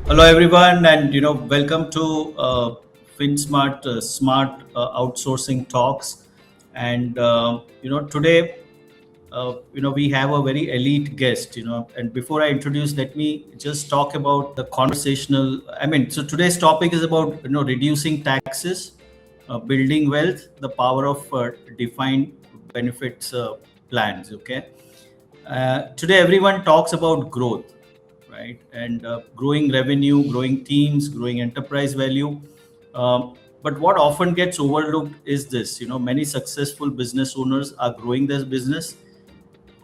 Hello, everyone, and welcome to Finsmart Smart Outsourcing Talks. And today, we have a very elite guest. And before I introduce, let me just talk about the conversational. So today's topic is about reducing taxes, building wealth, the power of defined benefits plans. Okay. Today, everyone talks about growth, right? And growing revenue, growing teams, growing enterprise value. But what often gets overlooked is this: many successful business owners are growing their business,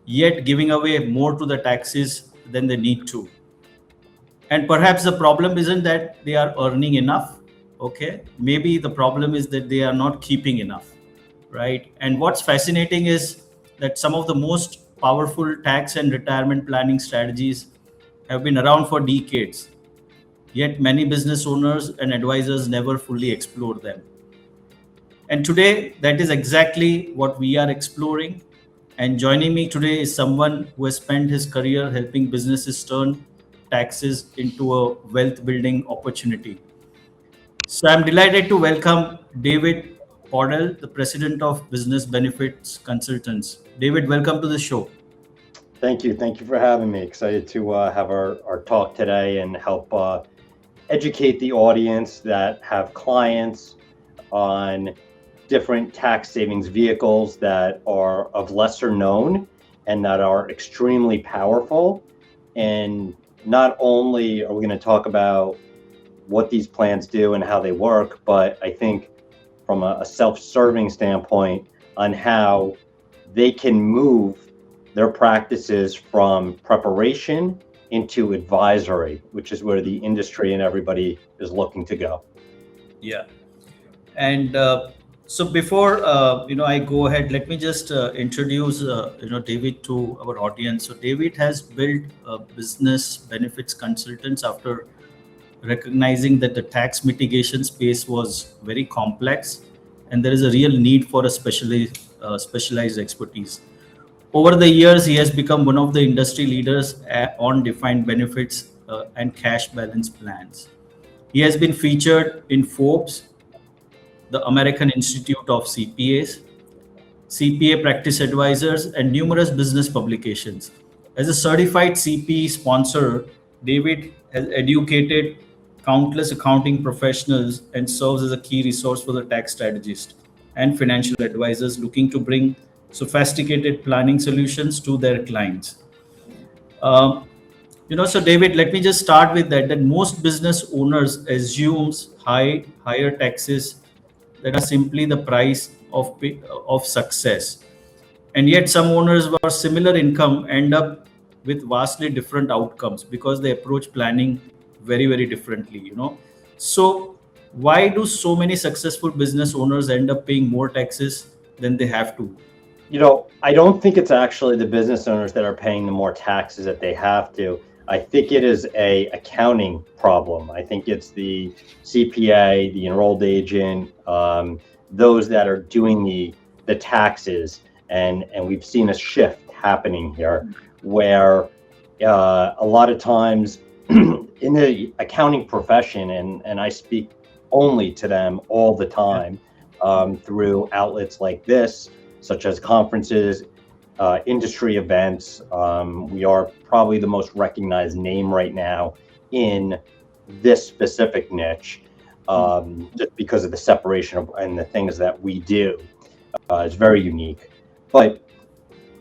yet giving away more to the taxes than they need to. And perhaps the problem isn't that they are earning enough. Okay, maybe the problem is that they are not keeping enough, right? And what's fascinating is that some of the most powerful tax and retirement planning strategies have been around for decades, yet many business owners and advisors never fully explore them. And today, that is exactly what we are exploring. And joining me today is someone who has spent his career helping businesses turn taxes into a wealth building opportunity. So I'm delighted to welcome David Podell, the president of Business Benefits Consultants. David, welcome to the show. Thank you. Thank you for having me. Excited to have our talk today and help educate the audience that have clients on different tax savings vehicles that are of lesser known and that are extremely powerful. And not only are we going to talk about what these plans do and how they work, but I think from a self-serving standpoint on how they can move their practices from preparation into advisory, which is where the industry and everybody is looking to go. Yeah. And so before I go ahead, let me just introduce David to our audience. So David has built business benefits consultants after recognizing that the tax mitigation space was very complex, and there is a real need for a specialized expertise. Over the years, he has become one of the industry leaders on defined benefits and cash balance plans. He has been featured in Forbes, the American Institute of CPAs, CPA Practice Advisors, and numerous business publications. As a certified CPA sponsor, David has educated countless accounting professionals and serves as a key resource for the tax strategists and financial advisors looking to bring sophisticated planning solutions to their clients. Um, so David, let me just start with that. That most business owners assumes higher taxes that are simply the price of success, and yet some owners with similar income end up with vastly different outcomes because they approach planning very differently. So why do so many successful business owners end up paying more taxes than they have to? I don't think it's actually the business owners that are paying the more taxes that they have to. I think it is a accounting problem. I think it's the CPA, the enrolled agent, those that are doing the taxes, and we've seen a shift happening here, where a lot of times in the accounting profession, and I speak only to them all the time through outlets like this, such as conferences, industry events. We are probably the most recognized name right now in this specific niche, just because of the separation and the things that we do. Is very unique. But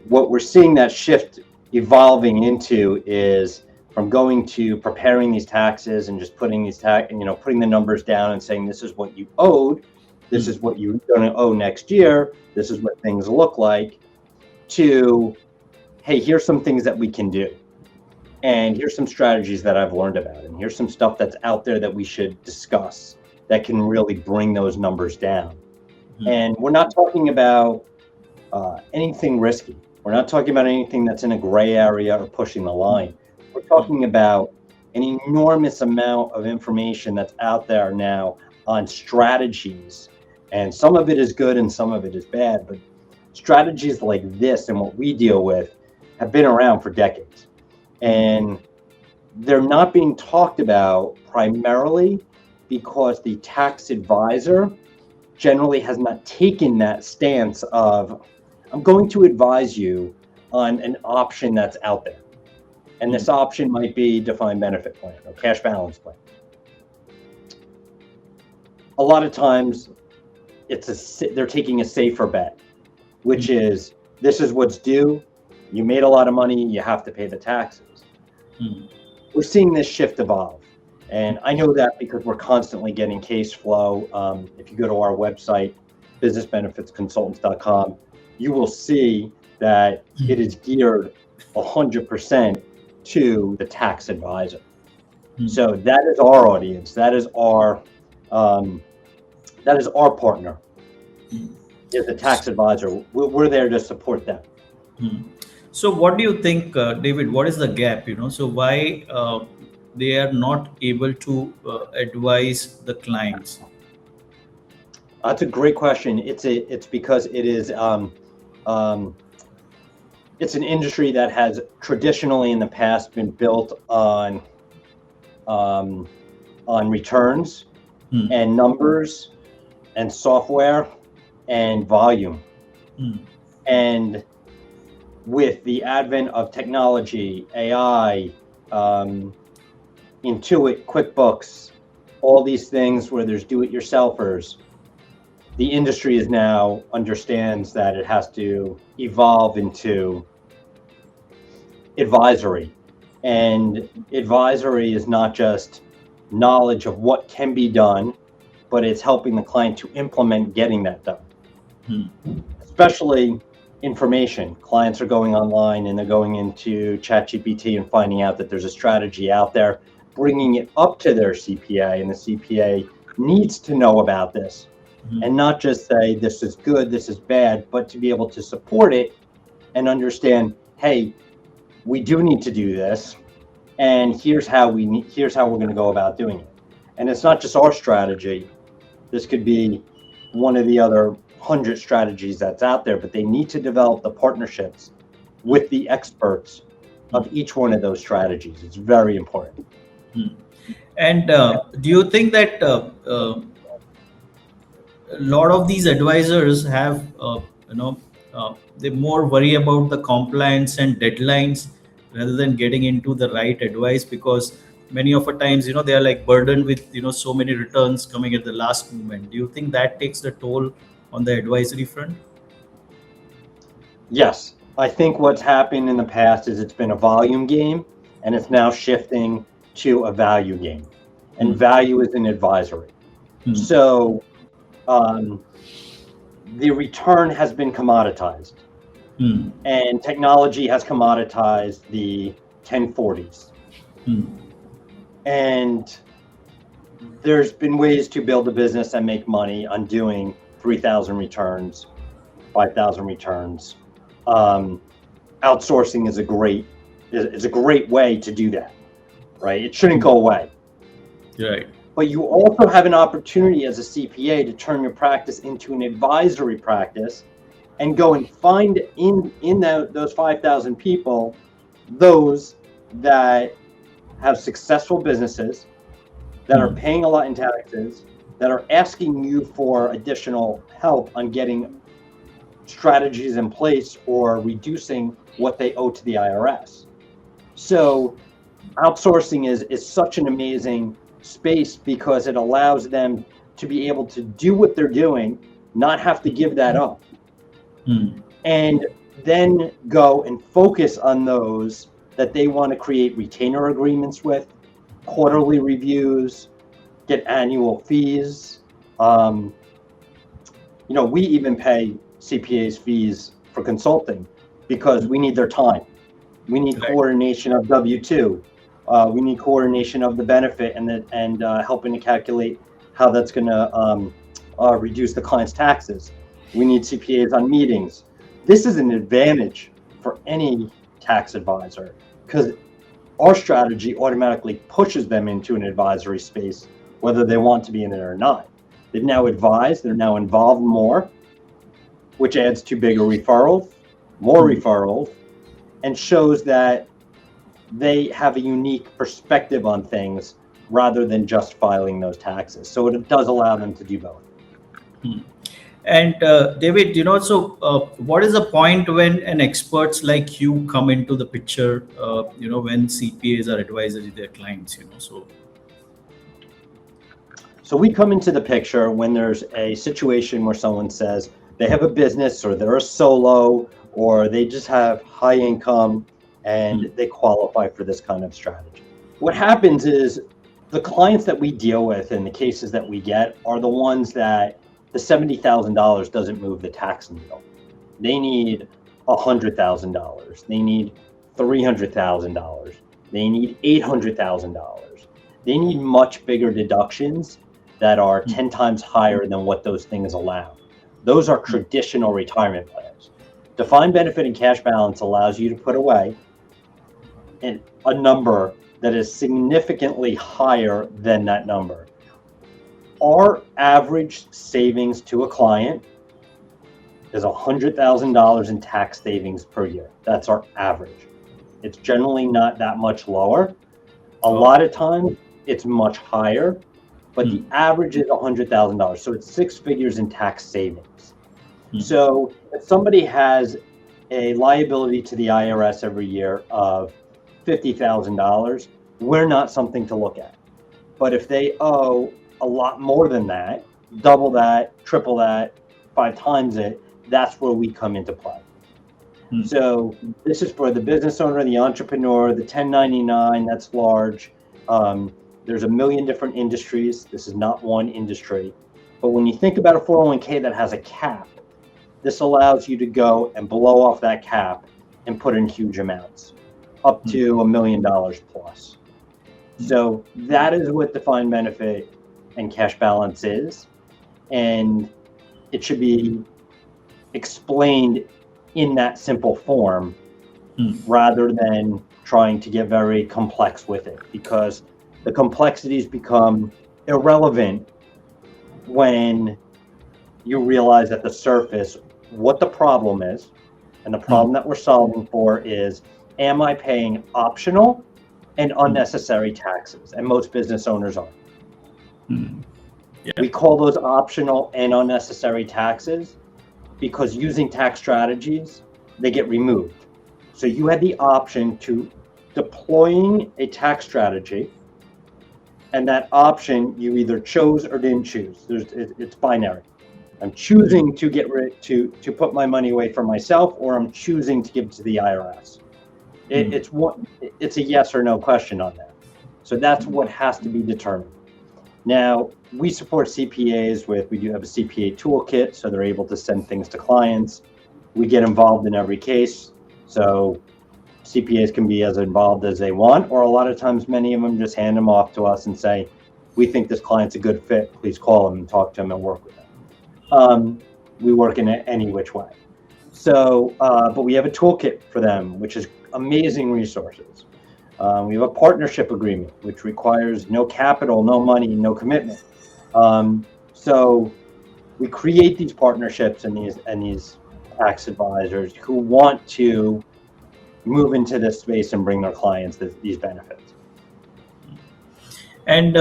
what we're seeing that shift evolving into is from going to preparing these taxes and just putting putting the numbers down and saying, this is what you owed, this is what you're going to owe next year, this is what things look like, to, hey, here's some things that we can do. And here's some strategies that I've learned about. And here's some stuff that's out there that we should discuss that can really bring those numbers down. And we're not talking about anything risky. We're not talking about anything that's in a gray area or pushing the line. We're talking about an enormous amount of information that's out there now on strategies. And some of it is good and some of it is bad. But strategies like this and what we deal with have been around for decades. And they're not being talked about primarily because the tax advisor generally has not taken that stance of, I'm going to advise you on an option that's out there. And this option might be defined benefit plan or cash balance plan. A lot of times they're taking a safer bet, which is, this is what's due. You made a lot of money, you have to pay the taxes. We're seeing this shift evolve. And I know that because we're constantly getting case flow. If you go to our website, businessbenefitsconsultants.com, you will see that it is geared 100% to the tax advisor. So that is our audience. That is our partner. Is the tax advisor. We're there to support them. So what do you think, David, what is the gap, so why they are not able to advise the clients? That's a great question. It's because it is it's an industry that has traditionally in the past been built on returns and numbers and software and volume. And with the advent of technology, AI, Intuit, QuickBooks, all these things where there's do-it-yourselfers, the industry is now understands that it has to evolve into advisory. And advisory is not just knowledge of what can be done, but it's helping the client to implement getting that done. Especially information. Clients are going online and they're going into ChatGPT and finding out that there's a strategy out there, bringing it up to their CPA, and the CPA needs to know about this and not just say this is good, this is bad, but to be able to support it and understand, hey, we do need to do this, and here's how we're going to go about doing it. And it's not just our strategy. This could be one of the other 100 strategies that's out there, but they need to develop the partnerships with the experts of each one of those strategies. It's very important. And do you think that a lot of these advisors have, they more worry about the compliance and deadlines rather than getting into the right advice? Because many of the times, they are like burdened with, so many returns coming at the last moment. Do you think that takes the toll on the advisory front? Yes. I think what's happened in the past is it's been a volume game, and it's now shifting to a value game. And value is in advisory. So the return has been commoditized. And technology has commoditized the 1040s. And there's been ways to build a business and make money on doing 3,000 returns, 5,000 returns. Outsourcing is a great way to do that, right? It shouldn't go away. Right. But you also have an opportunity as a CPA to turn your practice into an advisory practice and go and find in those 5,000 people, those that have successful businesses, that are paying a lot in taxes, that are asking you for additional help on getting strategies in place or reducing what they owe to the IRS. So outsourcing is such an amazing space because it allows them to be able to do what they're doing, not have to give that up, and then go and focus on those that they want to create retainer agreements with, quarterly reviews, get annual fees. We even pay CPAs fees for consulting because we need their time. We need coordination of W-2. We need coordination of the benefit and helping to calculate how that's going to reduce the client's taxes. We need CPAs on meetings. This is an advantage for any tax advisor because our strategy automatically pushes them into an advisory space, whether they want to be in it or not. They've now advised, they're now involved more, which adds to bigger referrals, more referrals, and shows that they have a unique perspective on things rather than just filing those taxes. So it does allow them to do both. And David, what is the point when an experts like you come into the picture? When CPAs are advising their clients, So we come into the picture when there's a situation where someone says they have a business or they're a solo or they just have high income and they qualify for this kind of strategy. What happens is the clients that we deal with and the cases that we get are the ones that the $70,000 doesn't move the tax needle. They need $100,000. They need $300,000. They need $800,000. They need much bigger deductions that are 10 times higher than what those things allow. Those are traditional retirement plans. Defined benefit and cash balance allows you to put away a number that is significantly higher than that number. Our average savings to a client is $100,000 in tax savings per year. That's our average. It's generally not that much lower. A lot of times it's much higher, but the average is $100,000. So it's 6 figures in tax savings. So if somebody has a liability to the IRS every year of $50,000, we're not something to look at. But if they owe a lot more than that, double that, triple that, 5 times it, that's where we come into play. So this is for the business owner, the entrepreneur, the 1099, that's large. There's a million different industries. This is not one industry. But when you think about a 401k that has a cap, this allows you to go and blow off that cap and put in huge amounts, up to $1 million plus. So that is what defined benefit and cash balance is. And it should be explained in that simple form rather than trying to get very complex with it, because the complexities become irrelevant when you realize at the surface what the problem is. And the problem that we're solving for is, am I paying optional and unnecessary taxes? And most business owners are. Yeah. We call those optional and unnecessary taxes because using tax strategies, they get removed. So you had the option to deploying a tax strategy, and that option you either chose or didn't choose. It's binary. I'm choosing to to put my money away for myself, or I'm choosing to give it to the IRS. It's a yes or no question on that. So that's what has to be determined. Now, we support CPAs we do have a CPA toolkit, so they're able to send things to clients. We get involved in every case. So CPAs can be as involved as they want, or a lot of times many of them just hand them off to us and say, we think this client's a good fit, please call them and talk to them and work with them. We work in any which way. So, but we have a toolkit for them, which is amazing resources. We have a partnership agreement, which requires no capital, no money, no commitment. So we create these partnerships and these tax advisors who want to move into this space and bring their clients these benefits. And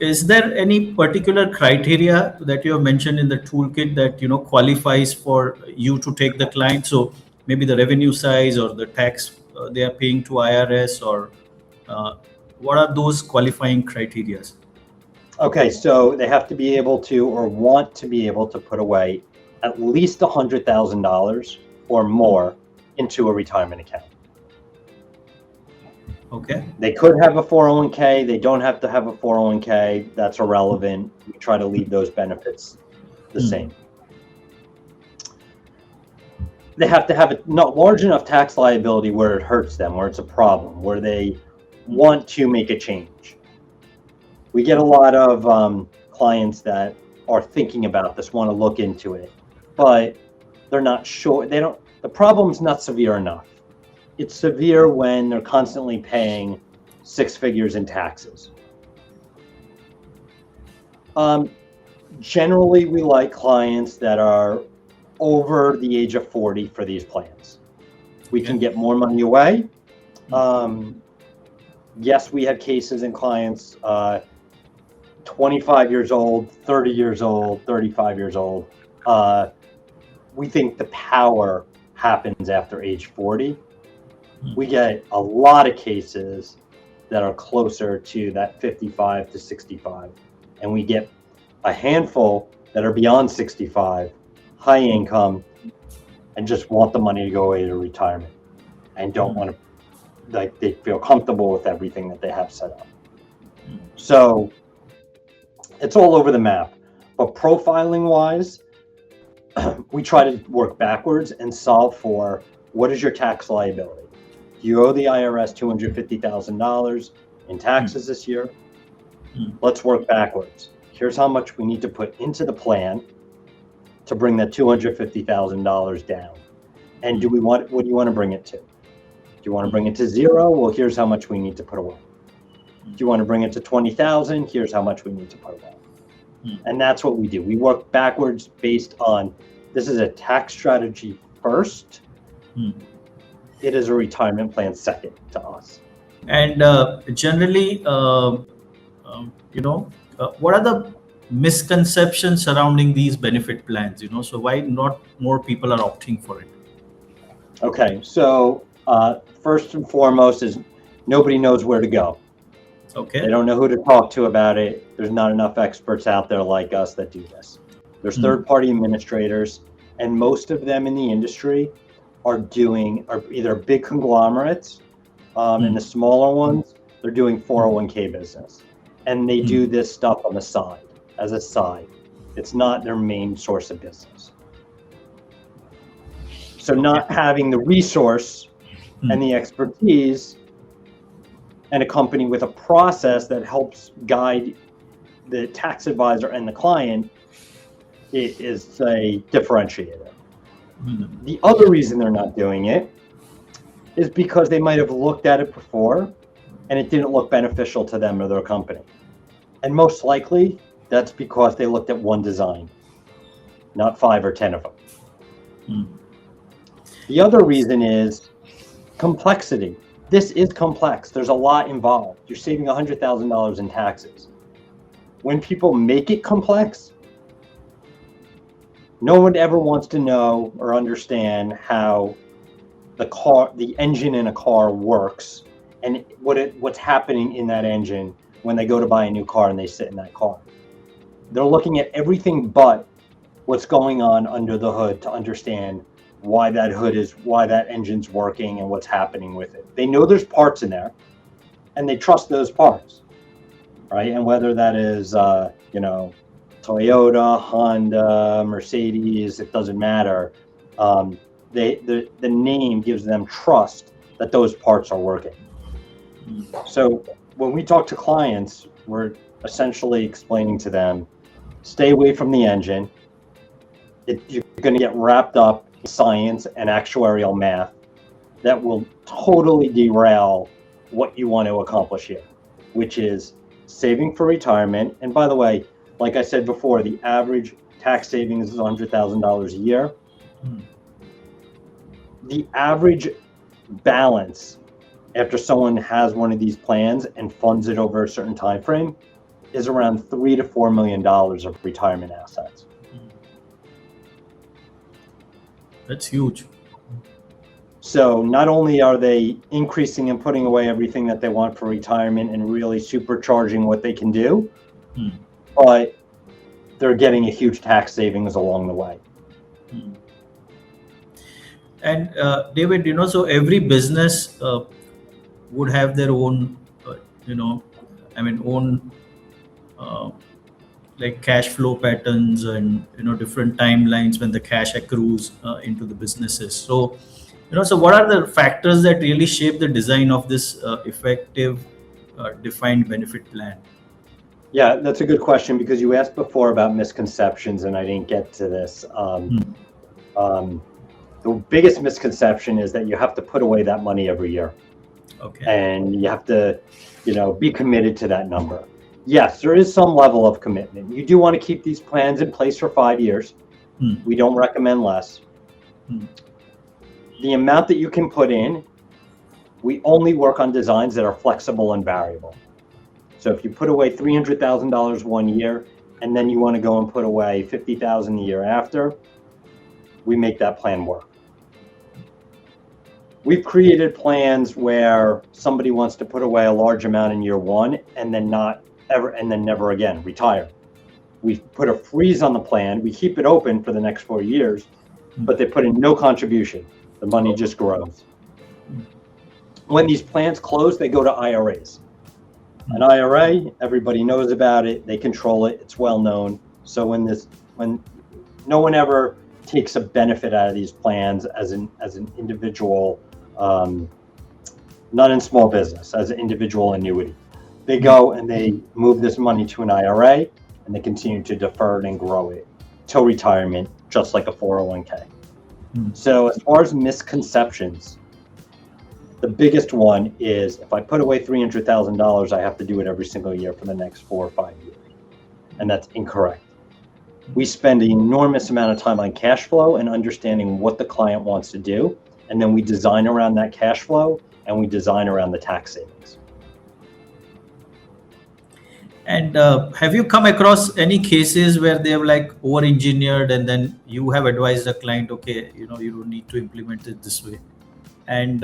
is there any particular criteria that you have mentioned in the toolkit that qualifies for you to take the client? So maybe the revenue size or the tax they are paying to IRS, or what are those qualifying criteria? Okay, so they have to be able to, or want to be able to, put away at least $100,000 or more into a retirement account. Okay. They could have a 401k. They don't have to have a 401k. That's irrelevant. We try to leave those benefits the same. They have to have a not large enough tax liability where it hurts them, where it's a problem, where they want to make a change. We get a lot of clients that are thinking about this, want to look into it, but they're not sure. The problem's not severe enough. It's severe when they're constantly paying 6 figures in taxes. Generally, we like clients that are over the age of 40 for these plans. We can get more money away. Yes, we have cases and clients 25 years old, 30 years old, 35 years old. We think the power happens after age 40. We get a lot of cases that are closer to that 55 to 65. And we get a handful that are beyond 65, high income, and just want the money to go away to retirement and don't want to, like, they feel comfortable with everything that they have set up. So it's all over the map. But profiling wise, we try to work backwards and solve for what is your tax liability. You owe the IRS $250,000 in taxes this year. Let's work backwards. Here's how much we need to put into the plan to bring that $250,000 down. And what do you want to bring it to? Do you want to bring it to zero? Well, here's how much we need to put away. Do you want to bring it to 20,000? Here's how much we need to put away. And that's what we do. We work backwards based on, this is a tax strategy first. It is a retirement plan second to us. And generally, what are the misconceptions surrounding these benefit plans? So why not more people are opting for it? Okay, so first and foremost is nobody knows where to go. Okay. They don't know who to talk to about it. There's not enough experts out there like us that do this. There's third-party administrators, and most of them in the industry are either big conglomerates, and the smaller ones, they're doing 401k business. And they do this stuff on the side, as a side. It's not their main source of business. So not having the resource and the expertise and a company with a process that helps guide the tax advisor and the client, it is a differentiator. The other reason they're not doing it is because they might have looked at it before and it didn't look beneficial to them or their company. And most likely that's because they looked at one design, not 5 or 10 of them. The other reason is complexity. This is complex. There's a lot involved. You're saving $100,000 in taxes. When people make it complex, no one ever wants to know or understand how the engine in a car works and what's happening in that engine when they go to buy a new car and they sit in that car. They're looking at everything but what's going on under the hood to understand why that engine's working and what's happening with it. They know there's parts in there and they trust those parts, right? And whether that is, Toyota, Honda, Mercedes, it doesn't matter. The name gives them trust that those parts are working. So when we talk to clients, we're essentially explaining to them, stay away from the engine. You're going to get wrapped up in science and actuarial math that will totally derail what you want to accomplish here, which is saving for retirement. And by the way, like I said before, the average tax savings is $100,000 a year. The average balance after someone has one of these plans and funds it over a certain time frame is around $3 to $4 million of retirement assets. That's huge. So not only are they increasing and putting away everything that they want for retirement and really supercharging what they can do, but they're getting a huge tax savings along the way. And David, so every business would have their own, own like cash flow patterns and different timelines when the cash accrues into the businesses. So so what are the factors that really shape the design of this effective defined benefit plan? Yeah, that's a good question, because you asked before about misconceptions and I didn't get to this. The biggest misconception is that you have to put away that money every year. Okay. And you have to, be committed to that number. Yes, there is some level of commitment. You do want to keep these plans in place for 5 years. We don't recommend less. The amount that you can put in We only work on designs that are flexible and variable. So if you put away $300,000 one year, and then you want to go and put away $50,000 the year after, we make that plan work. We've created plans where somebody wants to put away a large amount in year one and then never again, retire. We put a freeze on the plan. We keep it open for the next 4 years, but they put in no contribution. The money just grows. When these plans close, they go to IRAs. An IRA, everybody knows about it. They control it. It's well known. So when no one ever takes a benefit out of these plans as an individual, not in small business, as an individual annuity. They go and they move this money to an IRA, and they continue to defer it and grow it till retirement, just like a 401k. So as far as misconceptions, the biggest one is if I put away $300,000, I have to do it every single year for the next 4 or 5 years. And that's incorrect. We spend an enormous amount of time on cash flow and understanding what the client wants to do. And then we design around that cash flow and we design around the tax savings. And have you come across any cases where they have like over-engineered and then you have advised the client, okay, you don't need to implement it this way? And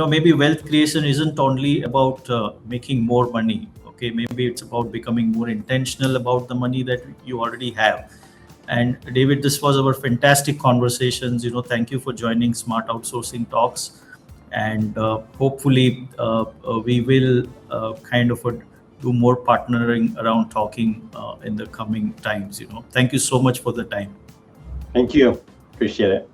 maybe wealth creation isn't only about making more money. Okay, maybe it's about becoming more intentional about the money that you already have. And David, this was our fantastic conversations. Thank you for joining Smart Outsourcing Talks, and hopefully we will do more partnering around talking in the coming times. Thank you so much for the time. Thank you. Appreciate it.